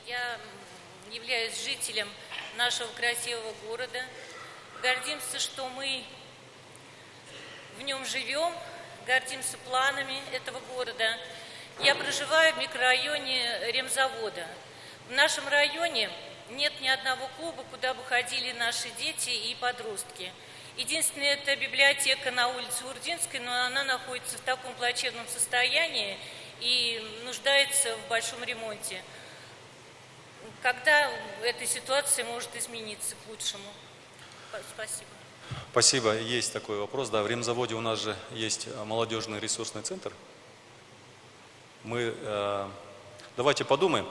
Я являюсь жителем нашего красивого города. Гордимся, что мы в нем живем, гордимся планами этого города. Я проживаю в микрорайоне Ремзавода. В нашем районе нет ни одного клуба, куда бы ходили наши дети и подростки. Единственное, это библиотека на улице Урдинской, но она находится в таком плачевном состоянии и нуждается в большом ремонте. Когда эта ситуация может измениться к лучшему? Спасибо. Спасибо. Есть такой вопрос. Да, в Ремзаводе у нас же есть молодежный ресурсный центр. Давайте подумаем.